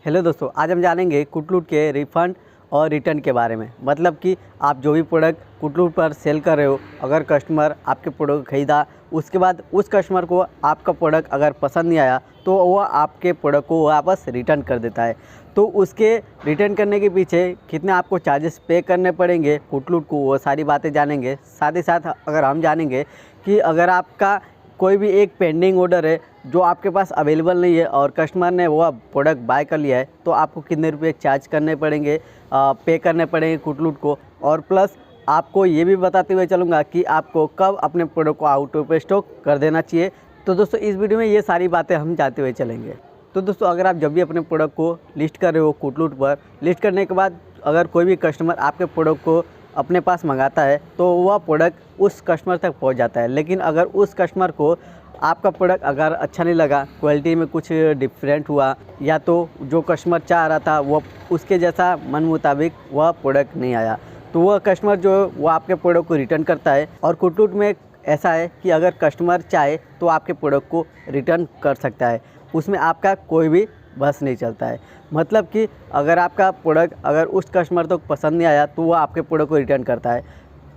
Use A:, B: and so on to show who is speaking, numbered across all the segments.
A: Hello दोस्तों, आज हम जानेंगे कुटलूट के रिफ़ंड और रिटर्न के बारे में। मतलब कि आप जो भी प्रोडक्ट कुटलूट पर सेल कर रहे हो, अगर कस्टमर आपके प्रोडक्ट ख़रीदा, उसके बाद उस कस्टमर को आपका प्रोडक्ट अगर पसंद नहीं आया तो वह आपके प्रोडक्ट को वापस रिटर्न कर देता है। तो उसके रिटर्न करने के पीछे कितने आपको चार्जेस पे करने पड़ेंगे कुटलूट को, वो सारी बातें जानेंगे। साथ ही साथ अगर हम जानेंगे कि अगर आपका कोई भी एक पेंडिंग ऑर्डर है जो आपके पास अवेलेबल नहीं है और कस्टमर ने वो प्रोडक्ट बाय कर लिया है, तो आपको कितने रुपए चार्ज करने पड़ेंगे, पे करने पड़ेंगे कुटलूट को। और प्लस आपको ये भी बताते हुए चलूँगा कि आपको कब अपने प्रोडक्ट को आउट ऑफ स्टॉक कर देना चाहिए। तो दोस्तों, इस वीडियो में ये सारी बातें हम जानते हुए चलेंगे। तो दोस्तों, अगर आप जब भी अपने प्रोडक्ट को लिस्ट कर रहे हो कुटलूट पर, लिस्ट करने के बाद अगर कोई भी कस्टमर आपके प्रोडक्ट को अपने पास मंगाता है तो वह प्रोडक्ट उस कस्टमर तक पहुंच जाता है। लेकिन अगर उस कस्टमर को आपका प्रोडक्ट अगर अच्छा नहीं लगा, क्वालिटी में कुछ डिफरेंट हुआ, या तो जो कस्टमर चाह रहा था वो उसके जैसा मन मुताबिक वह प्रोडक्ट नहीं आया, तो वह कस्टमर जो वो आपके प्रोडक्ट को रिटर्न करता है। और कुटलूट में ऐसा है कि अगर कस्टमर चाहे तो आपके प्रोडक्ट को रिटर्न कर सकता है, उसमें आपका कोई भी बस नहीं चलता है। मतलब कि अगर आपका प्रोडक्ट अगर उस कस्टमर तक पसंद नहीं आया तो वो आपके प्रोडक्ट को रिटर्न करता है।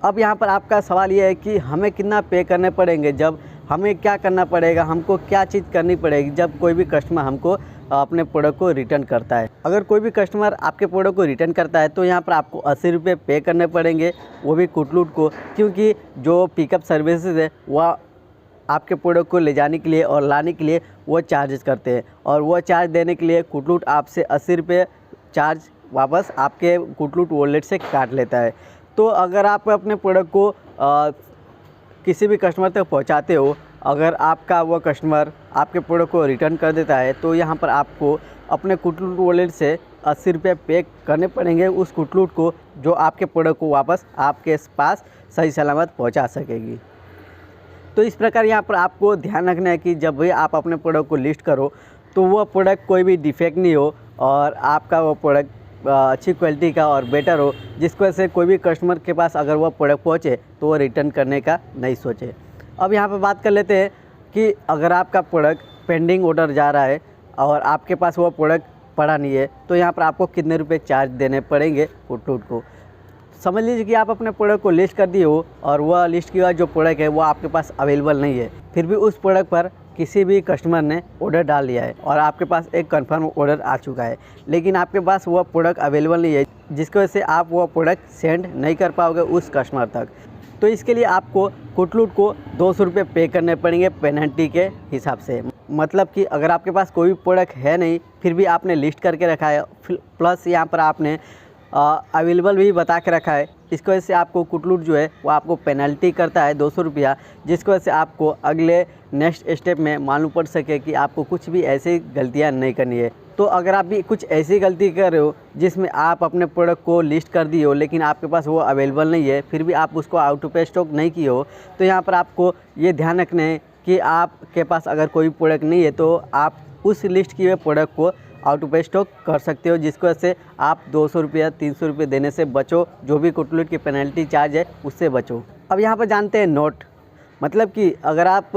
A: अब यहाँ पर आपका सवाल ये है कि हमें कितना पे करने पड़ेंगे, जब हमें क्या करना पड़ेगा, हमको क्या चीज़ करनी पड़ेगी जब कोई भी कस्टमर हमको अपने प्रोडक्ट को रिटर्न करता है। अगर कोई भी कस्टमर आपके प्रोडक्ट को रिटर्न करता है तो यहाँ पर आपको 80 रुपये पे करने पड़ेंगे, वो भी कुटलूट को, क्योंकि जो पिकअप सर्विसेज है वह आपके प्रोडक्ट को ले जाने के लिए और लाने के लिए वो चार्जेस करते हैं, और वो चार्ज देने के लिए कुटलूट आपसे 80 रुपये चार्ज वापस आपके कुटलूट वॉलेट से काट लेता है। तो अगर आप अपने प्रोडक्ट को किसी भी कस्टमर तक पहुंचाते हो, अगर आपका वो कस्टमर आपके प्रोडक्ट को रिटर्न कर देता है तो यहाँ पर आपको अपने कुटलूट वॉलेट से 80 रुपये पे करने पड़ेंगे उस कुटलूट को, जो आपके प्रोडक्ट को वापस आपके पास सही सलामत पहुँचा सकेगी। तो इस प्रकार यहाँ पर आपको ध्यान रखना है कि जब भी आप अपने प्रोडक्ट को लिस्ट करो तो वह प्रोडक्ट कोई भी डिफेक्ट नहीं हो और आपका वो प्रोडक्ट अच्छी क्वालिटी का और बेटर हो, जिसकी वजह से कोई भी कस्टमर के पास अगर वह प्रोडक्ट पहुँचे तो वो रिटर्न करने का नहीं सोचे। अब यहाँ पर बात कर लेते हैं कि अगर आपका प्रोडक्ट पेंडिंग ऑर्डर जा रहा है और आपके पास वो प्रोडक्ट पड़ा नहीं है, तो यहाँ पर आपको कितने रुपये चार्ज देने पड़ेंगे कुटलूट को। समझ लीजिए कि आप अपने प्रोडक्ट को लिस्ट कर दिए हो और वह लिस्ट किया जो प्रोडक्ट है वो आपके पास अवेलेबल नहीं है, फिर भी उस प्रोडक्ट पर किसी भी कस्टमर ने ऑर्डर डाल लिया है और आपके पास एक कंफर्म ऑर्डर आ चुका है, लेकिन आपके पास वह प्रोडक्ट अवेलेबल नहीं है, जिसकी वजह से आप वह प्रोडक्ट सेंड नहीं कर पाओगे उस कस्टमर तक। तो इसके लिए आपको कुटलूट को 200 रुपये पे करने पड़ेंगे पेनल्टी के हिसाब से। मतलब कि अगर आपके पास कोई भी प्रोडक्ट है नहीं, फिर भी आपने लिस्ट करके रखा है, प्लस यहाँ पर आपने अवेलेबल भी बता के रखा है, इसकी वजह से आपको कुटलूट जो है वो आपको पेनल्टी करता है 200 रुपया, जिसकी वजह से आपको अगले नेक्स्ट स्टेप में मालूम पड़ सके कि आपको कुछ भी ऐसी गलतियां नहीं करनी है। तो अगर आप भी कुछ ऐसी गलती कर रहे हो जिसमें आप अपने प्रोडक्ट को लिस्ट कर दिए हो लेकिन आपके पास वो अवेलेबल नहीं है, फिर भी आप उसको आउट ऑफ स्टॉक नहीं किए हो, तो यहाँ पर आपको ये ध्यान रखना है कि आपके पास अगर कोई प्रोडक्ट नहीं है तो आप उस लिस्ट किए हुए प्रोडक्ट को आउट ऑफ स्टॉक कर सकते हो, जिसकी वजह से आप 200 रुपया 300 रुपये देने से बचो, जो भी कुटलूट की पेनल्टी चार्ज है उससे बचो। अब यहाँ पर जानते हैं नोट। मतलब कि अगर आप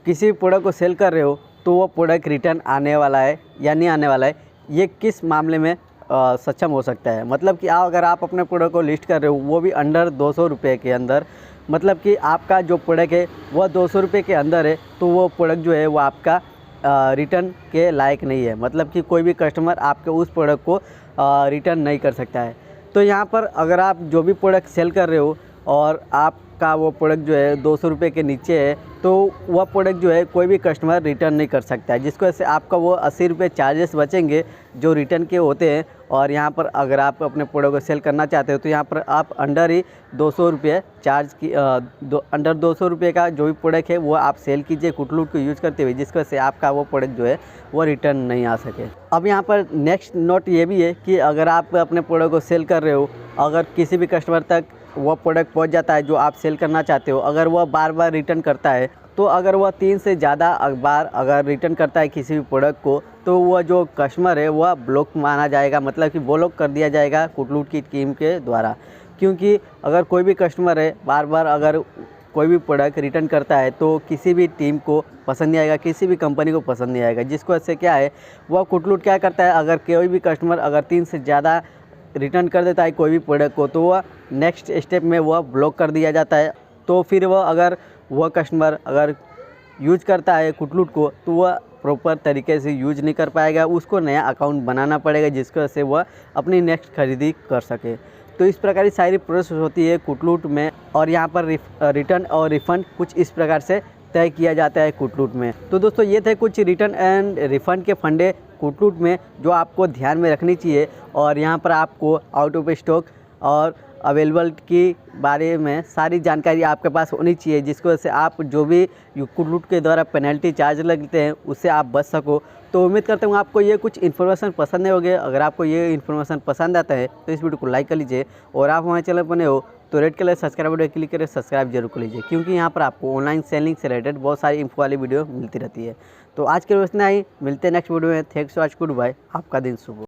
A: किसी प्रोडक्ट को सेल कर रहे हो तो वो प्रोडक्ट रिटर्न आने वाला है या नहीं आने वाला है, ये किस मामले में सक्षम हो सकता है। मतलब कि अगर आप अपने प्रोडक्ट को लिस्ट कर रहे हो वो भी अंडर 200 रुपये के अंदर, मतलब कि आपका जो प्रोडक्ट है वह 200 रुपये के अंदर है, तो वो प्रोडक्ट जो है वो आपका रिटर्न के लायक नहीं है। मतलब कि कोई भी कस्टमर आपके उस प्रोडक्ट को रिटर्न नहीं कर सकता है। तो यहाँ पर अगर आप जो भी प्रोडक्ट सेल कर रहे हो और आपका वो प्रोडक्ट जो है 200 रुपये के नीचे है, तो वह प्रोडक्ट जो है कोई भी कस्टमर रिटर्न नहीं कर सकता है, जिसकी वजह से आपका वो 80 रुपये चार्जेस बचेंगे जो रिटर्न के होते हैं। और यहाँ पर अगर आप अपने प्रोडक्ट को सेल करना चाहते हो तो यहाँ पर आप अंडर ही 200 रुपये चार्ज की अंडर 200 रुपये का जो भी प्रोडक्ट है वो आप सेल कीजिए कुटलूट को यूज़ करते हुए, जिसकी वजह से आपका वो प्रोडक्ट जो है वो रिटर्न नहीं आ सके। अब यहाँ पर नेक्स्ट नोट ये भी है कि अगर आप अपने प्रोडक्ट को सेल कर रहे हो, अगर किसी भी कस्टमर तक वो प्रोडक्ट पहुंच जाता है जो आप सेल करना चाहते हो, अगर वह बार बार रिटर्न करता है, तो अगर वह 3 से ज़्यादा बार अगर रिटर्न करता है किसी भी प्रोडक्ट को, तो वह जो कस्टमर है वह ब्लॉक माना जाएगा, मतलब कि ब्लॉक कर दिया जाएगा कुटलूट की टीम के द्वारा। क्योंकि अगर कोई भी कस्टमर है बार बार अगर कोई भी प्रोडक्ट रिटर्न करता है तो किसी भी टीम को पसंद नहीं आएगा, किसी भी कंपनी को पसंद नहीं आएगा, जिसको वजह से क्या है वह कुटलूट क्या करता है, अगर कोई भी कस्टमर अगर 3 से ज़्यादा रिटर्न कर देता है कोई भी प्रोडक्ट को, तो वह नेक्स्ट स्टेप में वह ब्लॉक कर दिया जाता है। तो फिर वह कस्टमर अगर यूज करता है कुटलूट को तो वह प्रॉपर तरीके से यूज नहीं कर पाएगा, उसको नया अकाउंट बनाना पड़ेगा जिसकी वजह से वह अपनी नेक्स्ट खरीदी कर सके। तो इस प्रकार की सारी प्रोसेस होती है कुटलूट में, और यहाँ पर रिटर्न और रिफ़ंड कुछ इस प्रकार से तय किया जाता है कुटलूट में। तो दोस्तों ये थे कुछ रिटर्न एंड रिफ़ंड के फंडे कुटलूट में जो आपको ध्यान में रखनी चाहिए, और यहाँ पर आपको आउट ऑफ स्टॉक और अवेलेबल की बारे में सारी जानकारी आपके पास होनी चाहिए, जिसकी वजह से आप जो भी कुटलूट के द्वारा पेनल्टी चार्ज लगते हैं उससे आप बच सको। तो उम्मीद करता हूँ आपको ये कुछ इन्फॉर्मेशन पसंद नहीं होगी। अगर आपको ये इन्फॉर्मेशन पसंद आता है तो इस वीडियो को लाइक कर लीजिए, और आप हमारे चैनल पर नए हो तो red colour subscribe button click करके सब्सक्राइब जरूर कर लीजिए, क्योंकि यहाँ पर आपको ऑनलाइन सेलिंग से रिलेटेड बहुत सारी इंफो वाली वीडियो मिलती रहती है। तो आज के लिए इतना ही, मिलते हैं नेक्स्ट वीडियो में। Thanks for watching, good bye, आपका दिन शुभ हो।